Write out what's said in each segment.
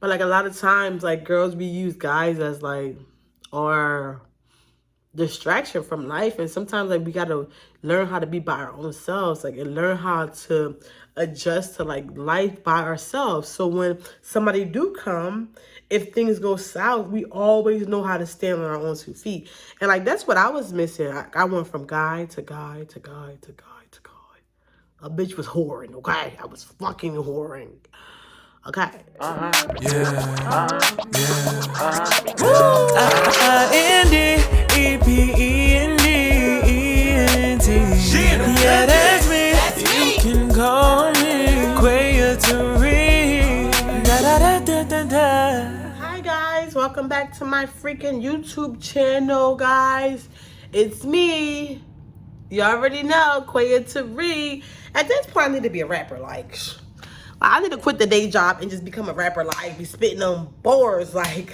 But like a lot of times, like girls, we use guys as like our distraction from life, and sometimes like we gotta learn how to be by our own selves, like, and learn how to adjust to like life by ourselves. So when somebody do come, if things go south, we always know how to stand on our own 2 feet. And like that's what I was missing. I went from guy to guy to guy to guy to guy. A bitch was whoring, okay? I was fucking whoring. Okay. INDEPENDENT. Yeah, that's me. You can call me Quayatory. Hi guys, welcome back to my freaking YouTube channel, guys. It's me. You already know, Quayatory. At this point, I need to be a rapper. Like, I need to quit the day job and just become a rapper. Like, be spitting on bars. Like,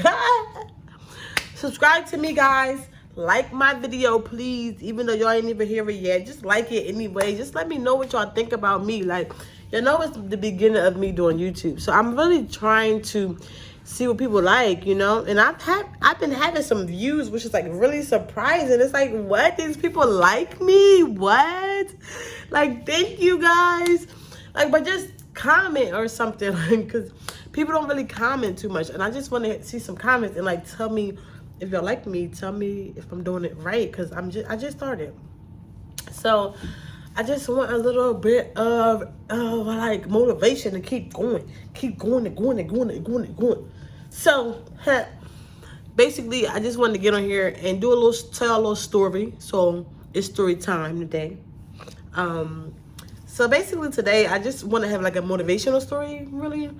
subscribe to me, guys. Like my video, please. Even though y'all ain't even hear it yet, just like it anyway. Just let me know what y'all think about me. Like, you know, it's the beginning of me doing YouTube, so I'm really trying to see what people like, you know. And I've been having some views, which is like really surprising. It's like, what? These people like me? What? Like, thank you guys. Like, but just comment or something, like, because people don't really comment too much, and I just want to see some comments and like tell me if y'all like me. Tell me if I'm doing it right, because I just started, so I just want a little bit of like motivation to keep going and going. So basically, I just wanted to get on here and do tell a little story. So it's story time today. So basically today, I just want to have like a motivational story, really,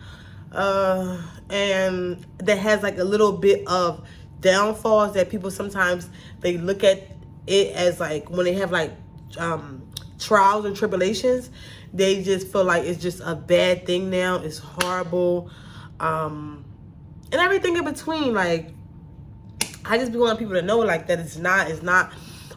and that has like a little bit of downfalls that people sometimes they look at it as like when they have like trials and tribulations, they just feel like it's just a bad thing now. It's horrible, and everything in between. Like, I just want people to know like that it's not.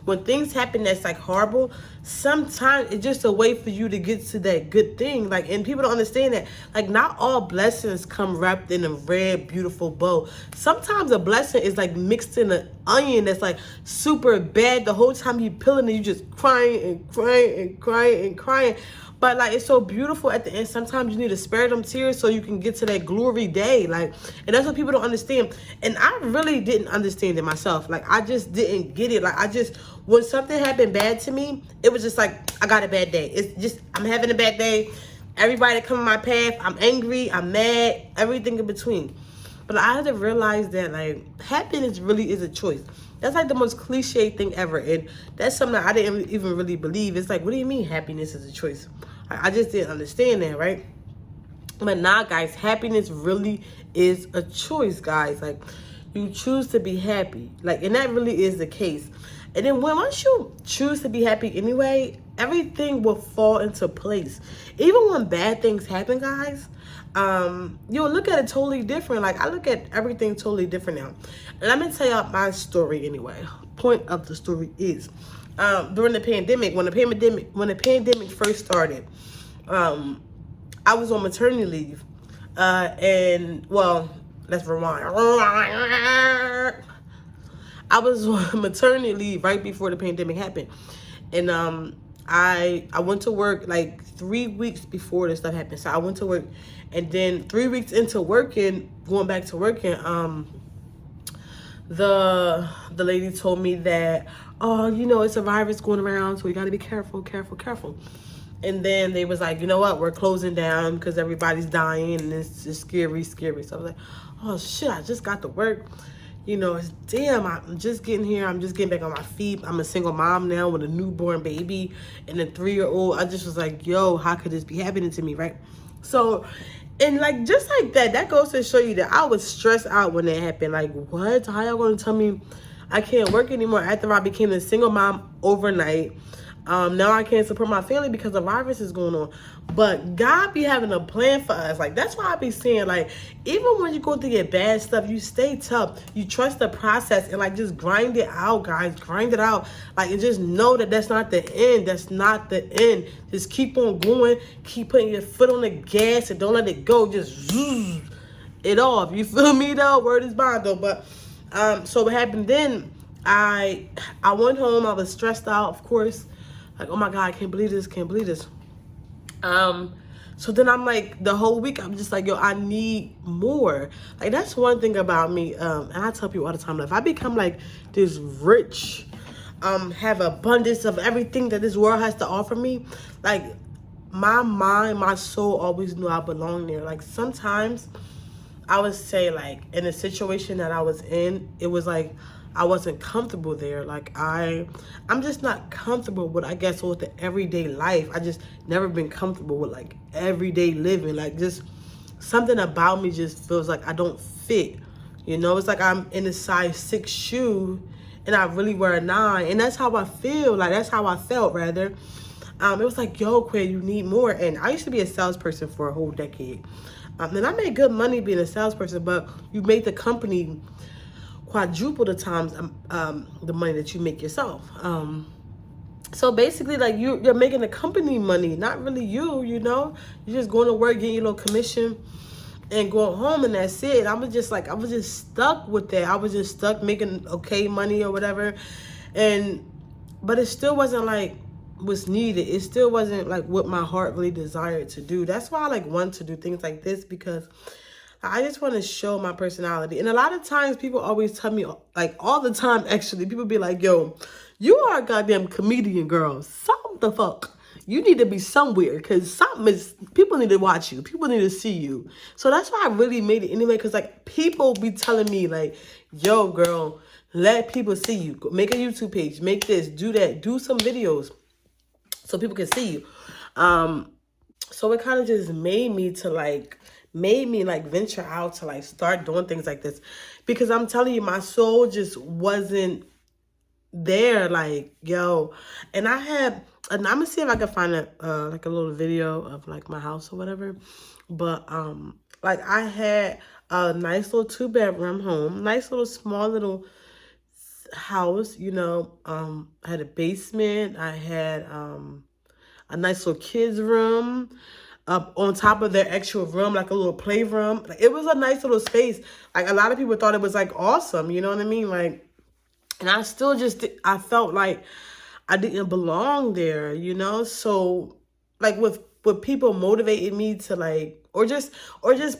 When things happen that's like horrible, sometimes it's just a way for you to get to that good thing. Like, and people don't understand that. Like, not all blessings come wrapped in a red, beautiful bow. Sometimes a blessing is like mixed in an onion that's like super bad. The whole time you peeling it, you just crying and crying and crying and crying. But like, it's so beautiful at the end. Sometimes you need to spare them tears so you can get to that glory day. Like, and that's what people don't understand. And I really didn't understand it myself. Like, I just didn't get it. Like, when something happened bad to me, it was just like, I got a bad day. It's just, I'm having a bad day. Everybody that come in my path, I'm angry, I'm mad, everything in between. But I had to realize that like, happiness really is a choice. That's like the most cliche thing ever. And that's something that I didn't even really believe. It's like, what do you mean happiness is a choice? I just didn't understand that, right? But nah, guys, happiness really is a choice, guys. Like, you choose to be happy. Like, and that really is the case. And then once you choose to be happy anyway, everything will fall into place. Even when bad things happen, guys, you'll look at it totally different. Like, I look at everything totally different now. And let me tell y'all my story anyway. Point of the story is, during the pandemic, when the pandemic first started, I was on maternity leave, and well, let's rewind. I was on maternity leave right before the pandemic happened, and I went to work like 3 weeks before this stuff happened. So I went to work, and then 3 weeks into going back to working, the lady told me that, oh, you know, it's a virus going around, so we got to be careful. And then they was like, you know what, we're closing down because everybody's dying and it's just scary. So I was like, oh shit, I just got to work. You know, I'm just getting here. I'm just getting back on my feet. I'm a single mom now with a newborn baby and a 3-year-old. I just was like, yo, how could this be happening to me, right? So, and like, just like that goes to show you that I was stressed out when that happened. Like, what? How y'all gonna tell me I can't work anymore after I became a single mom overnight? Now I can't support my family because the virus is going on. But God be having a plan for us. Like, that's why I be saying, like, even when you go through your bad stuff, you stay tough. You trust the process and, like, just grind it out, guys. Grind it out. Like, and just know that that's not the end. That's not the end. Just keep on going. Keep putting your foot on the gas and don't let it go. Just zoom. it off. You feel me though? Word is bond though. But so what happened then? I went home. I was stressed out, of course. Like, oh my God, I can't believe this. Can't believe this. So then I'm like, the whole week, I'm just like, yo, I need more. Like, that's one thing about me. And I tell people all the time, like, if I become like this rich, have abundance of everything that this world has to offer me, like, my mind, my soul always knew I belonged there. Like, sometimes I would say, like, in the situation that I was in, it was like I wasn't comfortable there. Like, I'm just not comfortable with, I guess, with the everyday life. I just never been comfortable with, like, everyday living. Like, just something about me just feels like I don't fit. You know, it's like I'm in a size 6 shoe and I really wear a 9. And that's how I feel. Like, that's how I felt, rather. It was like, yo, Quay, you need more. And I used to be a salesperson for a whole decade. And I made good money being a salesperson, but you make the company quadruple the times the money that you make yourself. So basically, like, you're making the company money, not really you know. You're just going to work, getting your little commission, and going home, and that's it. I was just stuck with that. I was just stuck making okay money or whatever. But it still wasn't like what's needed. It still wasn't like what my heart really desired to do. That's why I like want to do things like this, because I just want to show my personality. And a lot of times people always tell me, like all the time actually, people be like, yo, you are a goddamn comedian, girl. Something the fuck. You need to be somewhere, because people need to watch you. People need to see you. So that's why I really made it anyway, because like people be telling me like, yo, girl, let people see you. Make a YouTube page. Make this, do that. Do some videos so people can see you. So it kind of just made me venture out to like start doing things like this, because I'm telling you, my soul just wasn't there. Like, yo, and I'm gonna see if I can find like a little video of like my house or whatever. But like I had a nice little 2-bedroom home, nice little small little house, you know. I had a basement. I had a nice little kids room up on top of their actual room, like a little playroom. Like, it was a nice little space. Like, a lot of people thought it was like awesome, you know what I mean? Like, and I still I felt like I didn't belong there, you know? So like with people motivating me to like, or just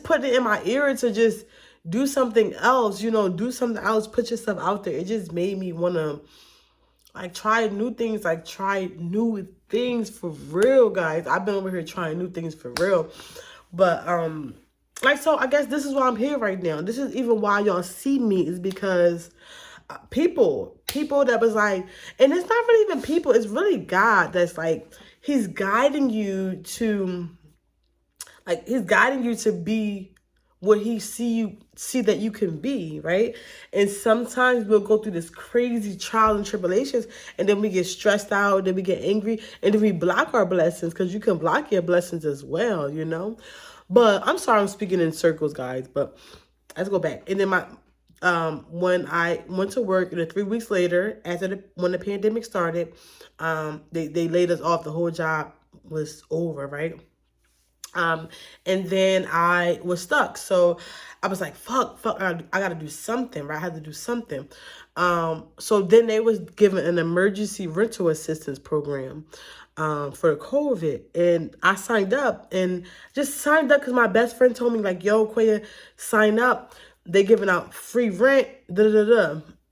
put it in my ear to just do something else, you know, put yourself out there. It just made me want to like try new things, for real, guys. I've been over here trying new things for real. But like, so I guess this is why I'm here right now. This is even why y'all see me, is because people that was like, and it's not really even people, it's really God that's like, he's guiding you to be what he see that you can be, right? And sometimes we'll go through this crazy trials and tribulations, and then we get stressed out, then we get angry, and then we block our blessings, because you can block your blessings as well, you know? But I'm sorry I'm speaking in circles, guys, but let's go back. And then when I went to work, and then 3 weeks later, when the pandemic started, they laid us off. The whole job was over, right? And then I was stuck. So I was like, fuck, I gotta do something, right? I had to do something. So then they was given an emergency rental assistance program for COVID. And I signed up, and just signed up because my best friend told me, like, yo, Quaya, sign up. They giving out free rent,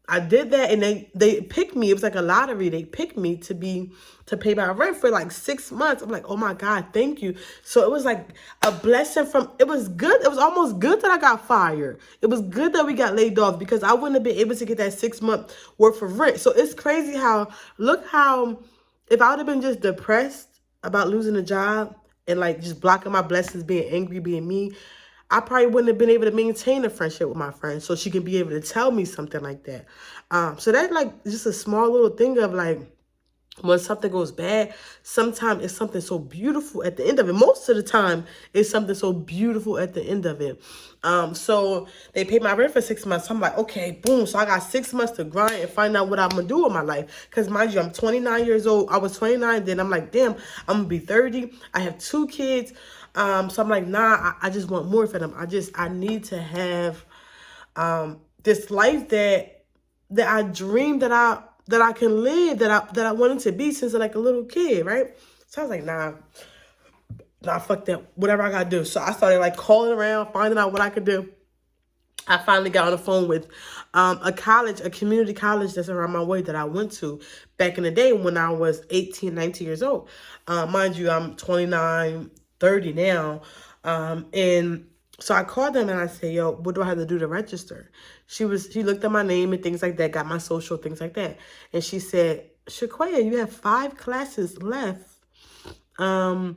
I did that, and they picked me. It was like a lottery. They picked me to pay my rent for like 6 months. I'm like, oh my God, thank you. So it was like a blessing it was good. It was almost good that I got fired. It was good that we got laid off, because I wouldn't have been able to get that 6 month worth of rent. So it's crazy look how, if I would have been just depressed about losing a job and like just blocking my blessings, being angry, being mean, I probably wouldn't have been able to maintain a friendship with my friend, so she can be able to tell me something like that. So that's like just a small little thing of like, when something goes bad, sometimes it's something so beautiful at the end of it. Most of the time, it's something so beautiful at the end of it. So they paid my rent for 6 months. So I'm like, okay, boom. So I got 6 months to grind and find out what I'm going to do with my life. Because mind you, I'm 29 years old. I was 29. Then I'm like, damn, I'm going to be 30. I have 2 kids. So I'm like, nah, I just want more for them. I need to have this life that I dreamed that I can live, that I wanted to be since like a little kid, right? So I was like, nah, fuck that. Whatever I gotta do. So I started like calling around, finding out what I could do. I finally got on the phone with a community college that's around my way that I went to back in the day when I was 18, 19 years old. Mind you, I'm 29, 30 now. And so I called them and I said, yo, what do I have to do to register? She looked at my name and things like that, got my social, things like that. And she said, Shaquaya, you have 5 classes left to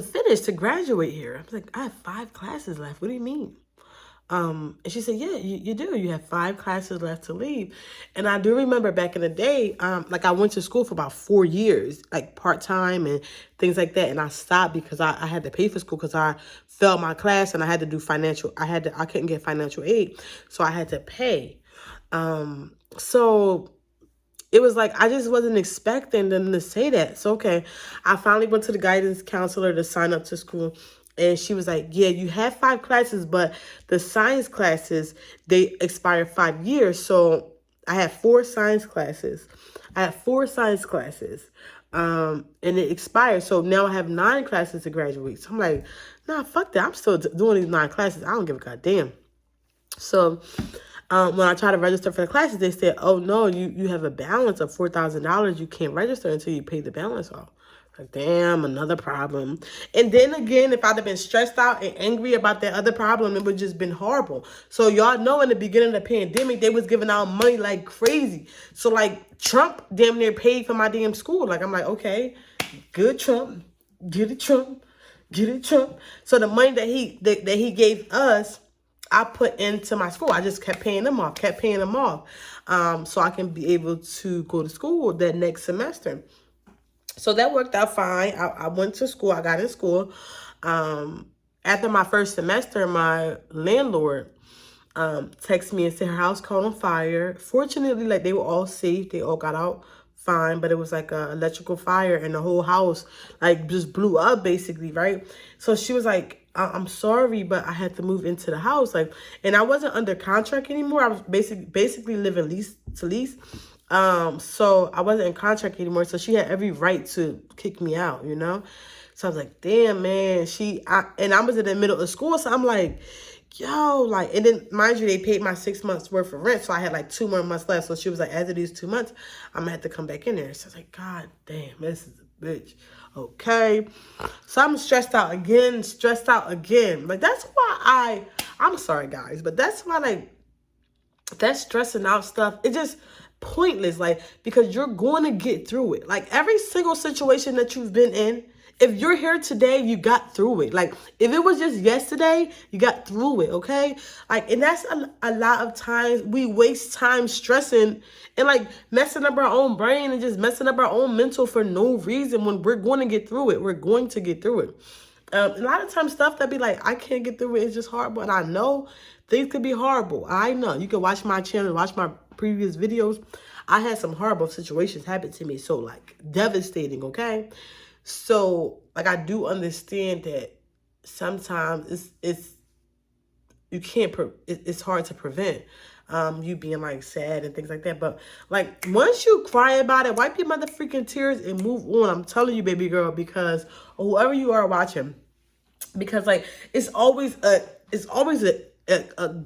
finish, to graduate here. I was like, I have 5 classes left. What do you mean? And she said, yeah, you do. You have 5 classes left to leave. And I do remember back in the day, like I went to school for about 4 years, like part-time and things like that. And I stopped because I had to pay for school because I failed my class and I had to do I couldn't get financial aid. So I had to pay. So it was like, I just wasn't expecting them to say that. So, okay, I finally went to the guidance counselor to sign up to school. And she was like, yeah, you have 5 classes, but the science classes, they expire 5 years. So I had 4 science classes. And it expired. So now I have 9 classes to graduate. So I'm like, nah, fuck that. I'm still doing these 9 classes. I don't give a goddamn. So when I tried to register for the classes, they said, oh, no, you have a balance of $4,000. You can't register until you pay the balance off. Like, damn, another problem. And then again, if I'd have been stressed out and angry about that other problem, it would just been horrible. So y'all know in the beginning of the pandemic, they was giving out money like crazy. So like Trump damn near paid for my damn school. Like, I'm like, okay, good Trump. Get it, Trump. Get it, Trump. So the money that he gave us, I put into my school. I just kept paying them off, so I can be able to go to school that next semester. So that worked out fine. I went to school. I got in school. After my first semester, my landlord texted me and said her house caught on fire. Fortunately, like they were all safe. They all got out fine, but it was like a electrical fire and the whole house like just blew up basically, right? So she was like, I'm sorry, but I had to move into the house. Like, and I wasn't under contract anymore. I was basically living lease to lease. So I wasn't in contract anymore. So she had every right to kick me out, you know? So I was like, damn, man, and I was in the middle of school. So I'm like, yo, like, and then mind you, they paid my 6 months worth of rent. So I had like 2 more months left. So she was like, after these 2 months, I'm gonna have to come back in there. So I was like, God damn, this is a bitch. Okay. So I'm stressed out again. Like, that's why I'm sorry, guys, but that's why, like, that stressing out stuff, it just pointless, like, because you're going to get through it. Like, every single situation that you've been in, if you're here today, you got through it. Like, if it was just yesterday, you got through it, okay? Like, and that's a lot of times we waste time stressing and, like, messing up our own brain and just messing up our own mental for no reason when we're going to get through it. We're going to get through it. A lot of times stuff that be like, I can't get through it, it's just horrible. And I know things could be horrible. I know. You can watch my channel, watch my previous videos. I had some horrible situations happen to me. So, like, devastating, okay? So, like, I do understand that sometimes it's hard to prevent you being, like, sad and things like that. But, like, once you cry about it, wipe your mother freaking tears and move on. I'm telling you, baby girl, because whoever you are watching, because, like, it's always a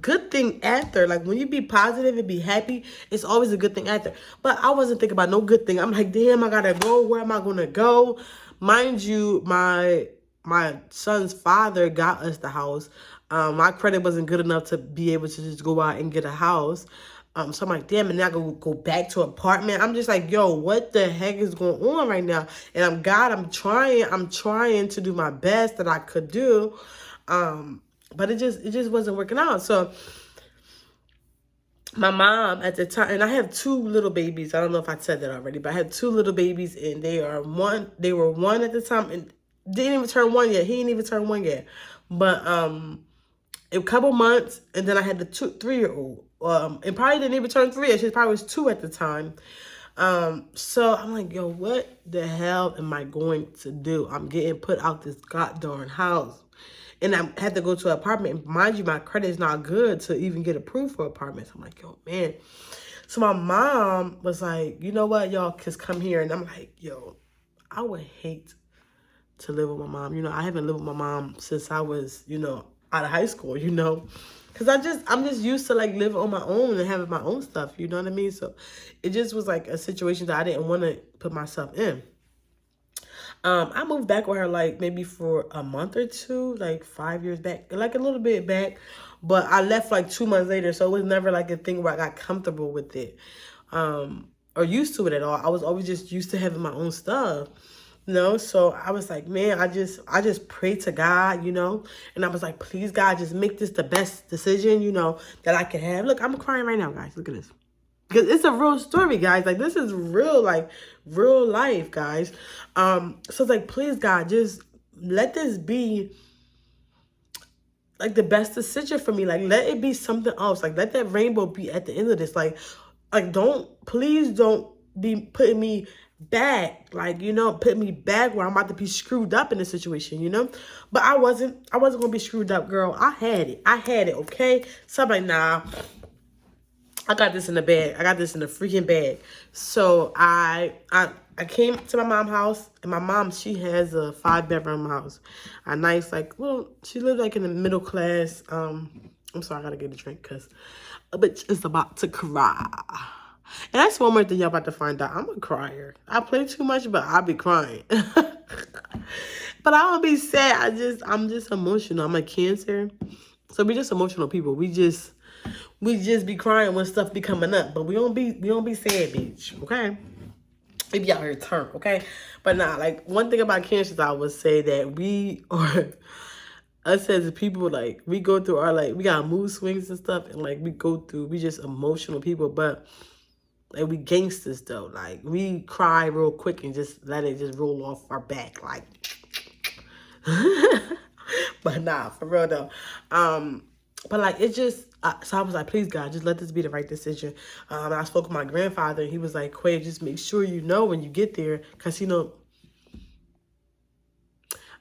good thing after. Like, when you be positive and be happy, it's always a good thing after. But I wasn't thinking about no good thing. I'm like, damn, I gotta go. Where am I gonna go? Mind you, my son's father got us the house. My credit wasn't good enough to be able to just go out and get a house. So I'm like, damn, and now I go back to apartment. I'm just like, yo, what the heck is going on right now? And I'm trying to do my best that I could do. But it just wasn't working out. So my mom at the time, and I have 2 little babies. I don't know if I said that already, but I had 2 little babies, and they were 1 at the time, and didn't even turn 1 yet. He didn't even turn 1 yet. But a couple months, and then I had the 3-year-old. And probably didn't even turn 3 yet. She probably was 2 at the time. So I'm like, yo, what the hell am I going to do? I'm getting put out this goddamn house. And I had to go to an apartment. Mind you, my credit is not good to even get approved for apartments. I'm like, yo, man. So my mom was like, you know what, y'all just come here. And I'm like, yo, I would hate to live with my mom. You know, I haven't lived with my mom since I was, out of high school, Cause I'm just used to like living on my own and having my own stuff, you know what I mean? So it just was like a situation that I didn't want to put myself in. I moved back with her like maybe for a month or two, like 5 years back, like a little bit back. But I left like 2 months later, so it was never like a thing where I got comfortable with it, or used to it at all. I was always just used to having my own stuff. So I was like, man, I just pray to God, and I was like, please God, just make this the best decision, that I can have. Look, I'm crying right now, guys. Look at this. Because it's a real story, guys. Like, this is real, like, real life, guys. So it's like, please God, just let this be like the best decision for me. Like, let it be something else. Like, let that rainbow be at the end of this. Like please don't be putting me back, like, put me back where I'm about to be screwed up in this situation, But I wasn't gonna be screwed up, girl. I had it, okay? So I'm like, nah, I got this in the bag. I got this in the freaking bag. So I came to my mom's house, and my mom, she has a 5-bedroom house. A nice, like, well, she lives like in the middle class. I'm sorry, I gotta get a drink because a bitch is about to cry. And that's one more thing y'all about to find out. I'm a crier. I play too much, but I be crying. But I don't be sad. I'm just emotional. I'm a Cancer. So we just emotional people. We just be crying when stuff be coming up. But we don't be sad, bitch. Okay? We be out here turn, okay? But nah, like, one thing about Cancers, I would say that we are, us as people, like, we go through our, like, we got mood swings and stuff, and like, we just emotional people, but like, we gangsters though. Like, we cry real quick and just let it just roll off our back, like. But nah, for real though. But like, it just, so I was like, please God, just let this be the right decision. And I spoke with my grandfather, and he was like, Quay, just make sure you know when you get there, cause me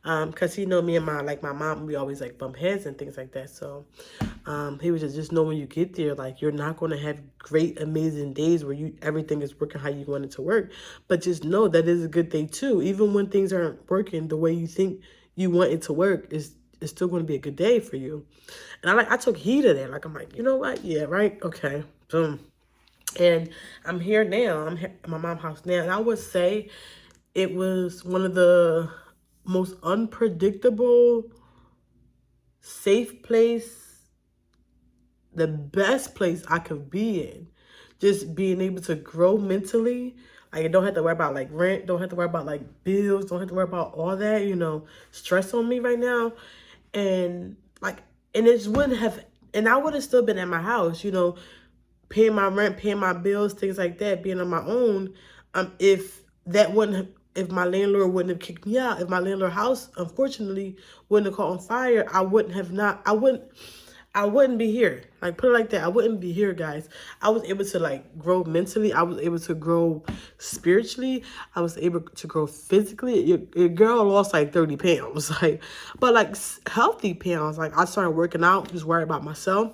and my mom, we always like bump heads and things like that. So he was just know when you get there, like, you're not going to have great, amazing days where everything is working how you want it to work. But just know that is a good day too. Even when things aren't working the way you think you want it to work, it's still going to be a good day for you. And I took heed of that. Like, I'm like, you know what? Yeah, right? Okay. Boom. And I'm here now. I'm here at my mom's house now. And I would say it was one of the most unpredictable, safe place, the best place I could be in. Just being able to grow mentally. Like, I don't have to worry about like rent, don't have to worry about like bills, don't have to worry about all that, stress on me right now. And like, and it wouldn't have, and I would have still been at my house, paying my rent, paying my bills, things like that, being on my own. If my landlord wouldn't have kicked me out, if my landlord house, unfortunately, wouldn't have caught on fire, I wouldn't be here. Like, put it like that. I wouldn't be here, guys. I was able to like grow mentally. I was able to grow spiritually. I was able to grow physically. Your girl lost like 30 pounds, but like healthy pounds. Like, I started working out, just worried about myself.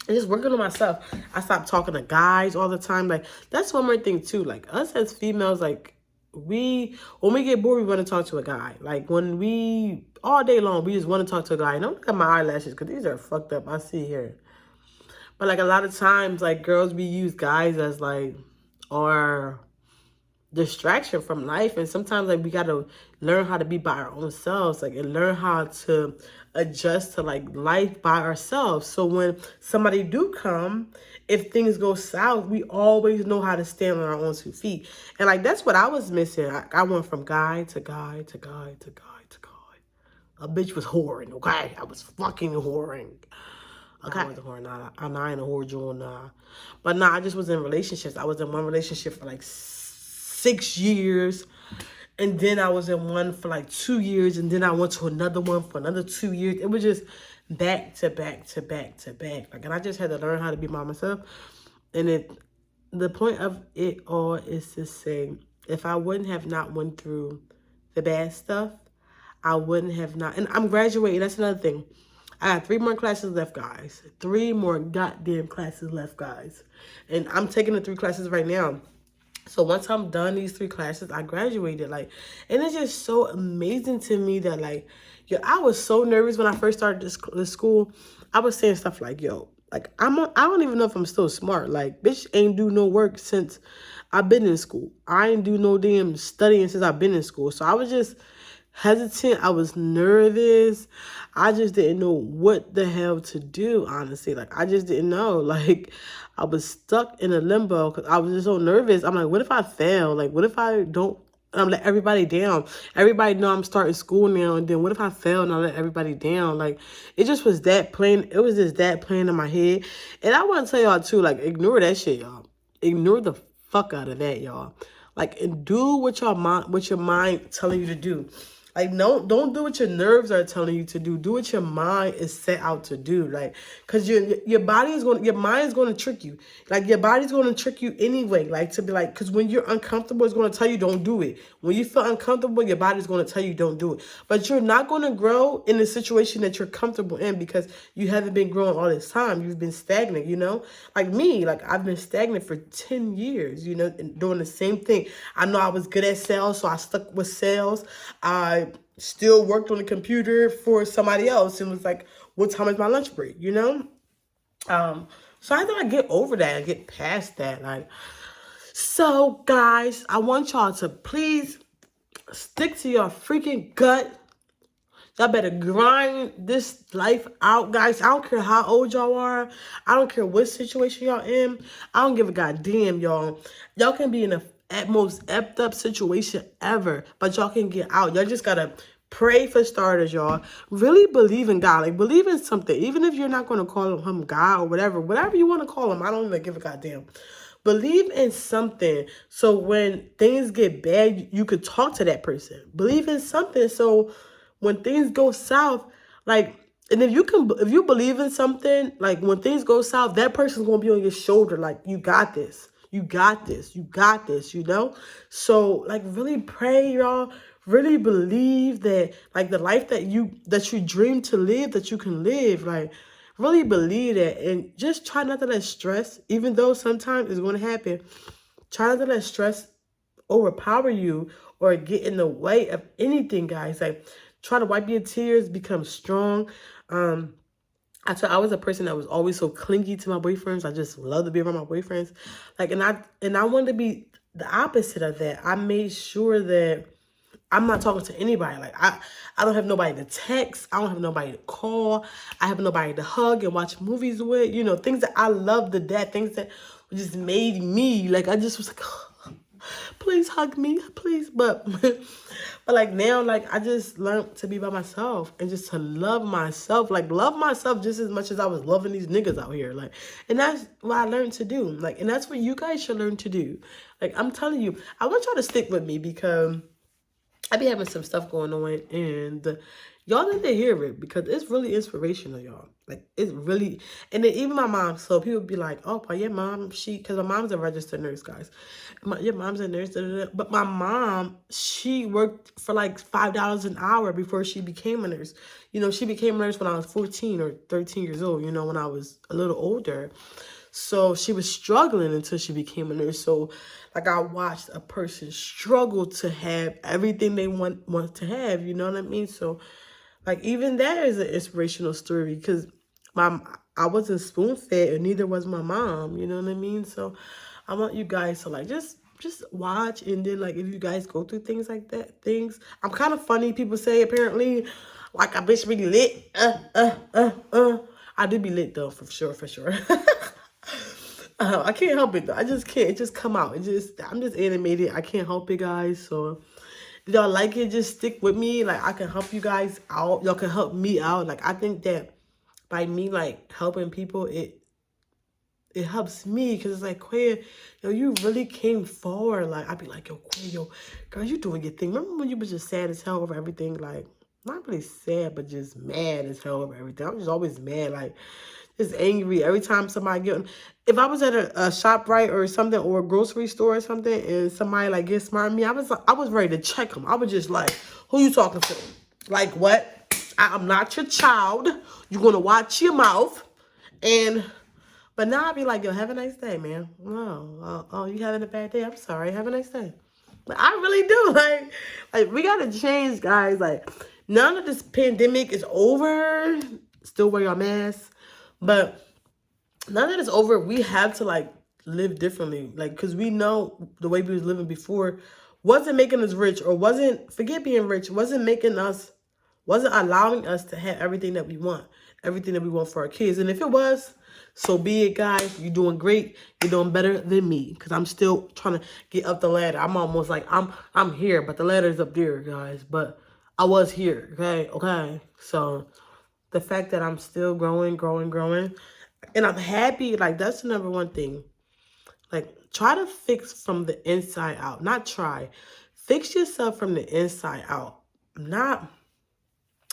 And just working on myself. I stopped talking to guys all the time. Like, that's one more thing too. Like, us as females, like, when we get bored, we want to talk to a guy. Like, when we, all day long, we just want to talk to a guy. And don't look at my eyelashes, because these are fucked up. I see here. But like, a lot of times, like, girls, we use guys as like our distraction from life. And sometimes, like, we got to learn how to be by our own selves, like, and learn how to adjust to like life by ourselves. So when somebody do come, if things go south, we always know how to stand on our own 2 feet. And like, that's what I was missing. I went from guy to guy to guy to guy to guy. A bitch was whoring, okay? I was fucking whoring. Okay, I wasn't whoring, nah. I ain't a whore, Jewel, nah. But nah, I just was in relationships. I was in one relationship for like 6 years. And then I was in one for like 2 years. And then I went to another one for another 2 years. It was just back to back to back to back. Like, and I just had to learn how to be by myself. And the point of it all is to say, if I wouldn't have not went through the bad stuff, I wouldn't have not. And I'm graduating. That's another thing. I got 3 more classes left, guys. 3 more goddamn classes left, guys. And I'm taking the 3 classes right now. So once I'm done these 3 classes, I graduated. Like, and it's just so amazing to me that, like, yo, I was so nervous when I first started this school. I was saying stuff like, yo, like, I don't even know if I'm still smart. Like, bitch ain't do no work since I've been in school. I ain't do no damn studying since I've been in school. So I was just hesitant. I was nervous. I just didn't know what the hell to do, honestly. Like, I just didn't know. Like, I was stuck in a limbo because I was just so nervous. I'm like, what if I fail? Like, what if I don't? I'm let everybody down. Everybody know I'm starting school now, and then what if I fail and I let everybody down? Like, it just was that plain. It was just that plain in my head. And I want to tell y'all too, like, ignore that shit, y'all. Ignore the fuck out of that, y'all. Like, and do what your mind telling you to do. Like, no, don't do what your nerves are telling you to do. Do what your mind is set out to do. Like, because your body is going, your mind is going to trick you. Like, your body's going to trick you anyway. Like, to be like, because when you're uncomfortable, it's going to tell you don't do it. When you feel uncomfortable, your body's going to tell you don't do it. But you're not going to grow in the situation that you're comfortable in because you haven't been growing all this time. You've been stagnant, you know? Like me, like, I've been stagnant for 10 years, you know, and doing the same thing. I know I was good at sales, so I stuck with sales. I still worked on the computer for somebody else and was like, what time is my lunch break, you know? So I thought I'd get over that and get past that. Like, so guys, I want y'all to please stick to your freaking gut. Y'all better grind this life out, guys. I don't care how old y'all are. I don't care what situation y'all in. I don't give a goddamn, y'all. Y'all can be in the most effed up situation ever, but y'all can get out. Y'all just gotta pray for starters, y'all. Really believe in God. Like, believe in something. Even if you're not going to call him God or whatever you want to call him. I don't even give a goddamn. Believe in something so when things get bad, you could talk to that person. Believe in something so when things go south, like, and if you believe in something, like, when things go south, that person's gonna be on your shoulder, like, you got this, you got this, you got this, you know? So, like, really pray, y'all. Really believe that, like, the life that you dream to live, that you can live. Like, really believe that, and just try not to let stress, even though sometimes it's gonna happen, try not to let stress overpower you or get in the way of anything, guys. Like, try to wipe your tears, become strong. I was a person that was always so clingy to my boyfriends. I just love to be around my boyfriends. Like, and I wanted to be the opposite of that. I made sure that I'm not talking to anybody. Like, I don't have nobody to text. I don't have nobody to call. I have nobody to hug and watch movies with. You know, things that I love to death. Things that just made me, like, I just was like, please hug me, please. But like, now, like, I just learned to be by myself and just to love myself. Like, love myself just as much as I was loving these niggas out here. Like, and that's what I learned to do. Like, and that's what you guys should learn to do. Like, I'm telling you, I want y'all to stick with me because I be having some stuff going on, and y'all need to hear it because it's really inspirational, y'all. Like, it's really, and then even my mom, so people be like, oh, well, your mom, because my mom's a registered nurse, guys. Your mom's a nurse, da, da, da. But my mom, she worked for like $5 an hour before she became a nurse. You know, she became a nurse when I was 14 or 13 years old, you know, when I was a little older. So she was struggling until she became a nurse. So, like, I watched a person struggle to have everything they want to have, you know what I mean? So, like, even that is an inspirational story because I wasn't spoon-fed and neither was my mom, you know what I mean? So, I want you guys to, like, just watch, and then, like, if you guys go through things like that, I'm kind of funny, people say, apparently, like, I bitch really lit, I do be lit, though, for sure. I can't help it though. I just can't. It just come out. I'm just animated. I can't help it, guys. So if y'all like it, just stick with me. Like, I can help you guys out. Y'all can help me out. Like, I think that by me, like, helping people, it helps me because it's like, Quay, yo, you really came forward. Like, I'd be like, yo, Quay, yo, girl, you doing your thing. Remember when you was just sad as hell over everything? Like, not really sad, but just mad as hell over everything. I'm just always mad. Like, just angry every time somebody get. If I was at a ShopRite or something, or a grocery store or something, and somebody like get smart at me, I was ready to check them. I was just like, who you talking to? Like what? I'm not your child. You're gonna watch your mouth. But now I be like, yo, have a nice day, man. Oh, you having a bad day? I'm sorry. Have a nice day. But I really do. Like we gotta change, guys. Like, none of this pandemic is over. Still wear your mask, but now that it's over, we have to like live differently. Like, cause we know the way we was living before wasn't making us rich, or wasn't, forget being rich, wasn't allowing us to have everything that we want for our kids. And if it was, so be it, guys. You're doing great. You're doing better than me, because I'm still trying to get up the ladder. I'm almost like, I'm here, but the ladder's up there, guys. But I was here, okay? So the fact that I'm still growing, and I'm happy, like, that's the number one thing. Like, try to fix from the inside out. Not try. Fix yourself from the inside out. Not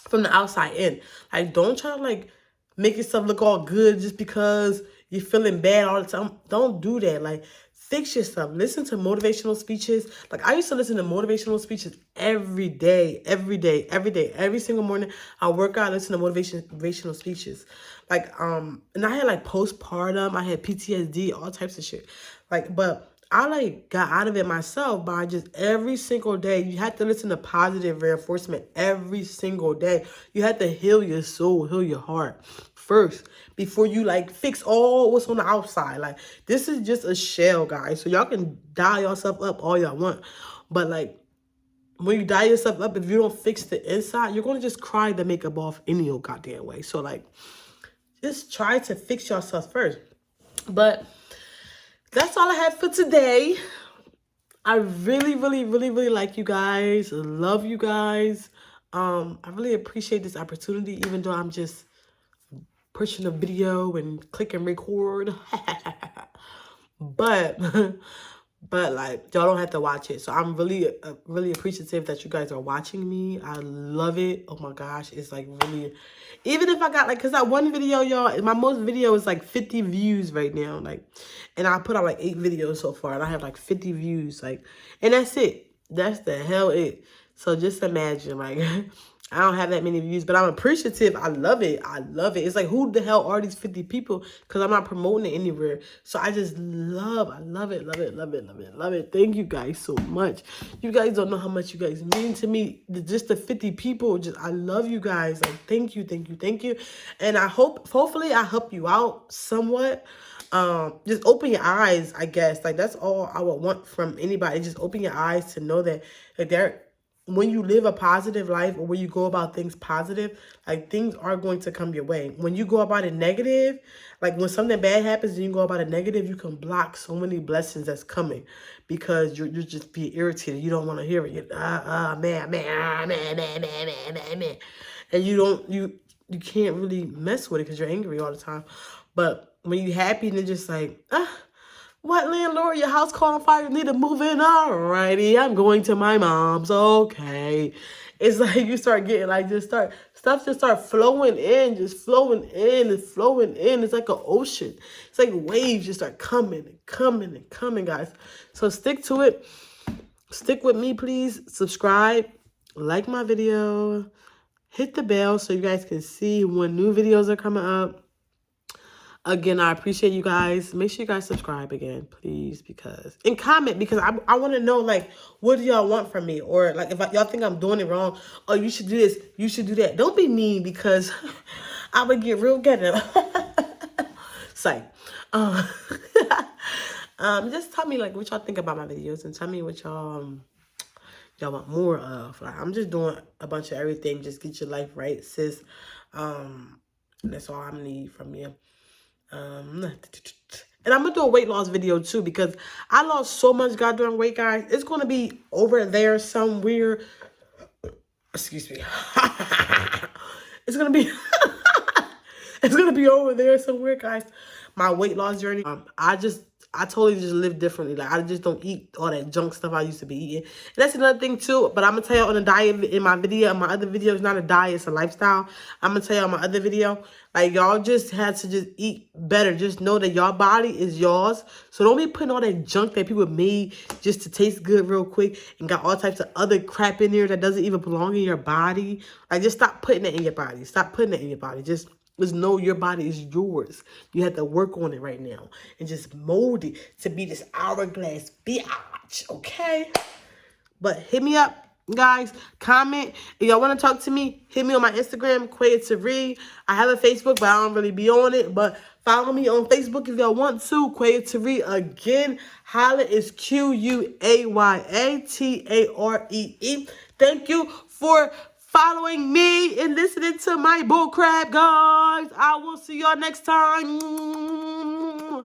from the outside in. Like, don't try to like make yourself look all good just because you're feeling bad all the time. Don't do that. Like, fix yourself. Listen to motivational speeches. Like, I used to listen to motivational speeches every day, every single morning. I work out, listen to motivational speeches. Like, and I had like postpartum, I had PTSD, all types of shit. Like, but I like got out of it myself by just every single day. You have to listen to positive reinforcement every single day. You have to heal your soul, heal your heart first before you like fix all what's on the outside. Like, this is just a shell, guys. So y'all can dial yourself up all y'all want. But like, when you dial yourself up, if you don't fix the inside, you're going to just cry the makeup off any old goddamn way. So like, just try to fix yourself first. But that's all I had for today. I really like you guys. Love you guys. I really appreciate this opportunity, even though I'm just pushing a video and clicking record. But like, y'all don't have to watch it. So I'm really appreciative that you guys are watching me. I love it. Oh my gosh, it's like really, even if I got like, cause that one video, y'all, my most video is like 50 views right now. Like, and I put out like 8 videos so far, and I have like 50 views. Like, and that's it. That's the hell it. So just imagine, like, I don't have that many views, but I'm appreciative. I love it. It's like, who the hell are these 50 people? Because I'm not promoting it anywhere. So I just love it. Thank you guys so much. You guys don't know how much you guys mean to me. Just the 50 people, I love you guys. Like, thank you. And hopefully I help you out somewhat. Just open your eyes, I guess. Like, that's all I would want from anybody. Just open your eyes to know that when you live a positive life, or when you go about things positive, like, things are going to come your way. When you go about it negative, like when something bad happens and you go about it negative, you can block so many blessings that's coming, because you're just being irritated. You don't want to hear it. You're, man. And you can't really mess with it because you're angry all the time. But when you're happy, and it's just like, what, landlord? Your house caught on fire. You need to move in. Alrighty, I'm going to my mom's. Okay. It's like you start getting like, stuff just start flowing in. It's like an ocean. It's like waves just start coming, guys. So stick to it. Stick with me, please. Subscribe, like my video, hit the bell so you guys can see when new videos are coming up. Again, I appreciate you guys. Make sure you guys subscribe again, please, and comment, because I want to know, like, what do y'all want from me? Or, like, if y'all think I'm doing it wrong, oh, you should do this, you should do that. Don't be mean, because I would get real ghetto. Psych. Just tell me, like, what y'all think about my videos, and tell me what y'all want more of. Like, I'm just doing a bunch of everything. Just get your life right, sis. That's all I need from you. And I'm gonna do a weight loss video too, because I lost so much goddamn weight, guys. It's gonna be over there somewhere. Excuse me. It's gonna be it's gonna be over there somewhere, guys. My weight loss journey. I I totally just live differently. Like, I just don't eat all that junk stuff I used to be eating. And that's another thing too. But I'm gonna tell you on the diet in my video, in my other video, it's not a diet, it's a lifestyle. I'm gonna tell you on my other video, like, y'all just had to just eat better. Just know that your body is yours. So don't be putting all that junk that people made just to taste good real quick and got all types of other crap in there that doesn't even belong in your body. Like, just stop putting it in your body. Stop putting it in your body. Just know your body is yours. You have to work on it right now and just mold it to be this hourglass bitch, okay? But hit me up, guys. Comment. If y'all want to talk to me, hit me on my Instagram, Quayatari. I have a Facebook, but I don't really be on it. But follow me on Facebook if y'all want to. Quayatari. Again, holla is Quayatare. Thank you for following me and listening to my bullcrap, guys. I will see y'all next time.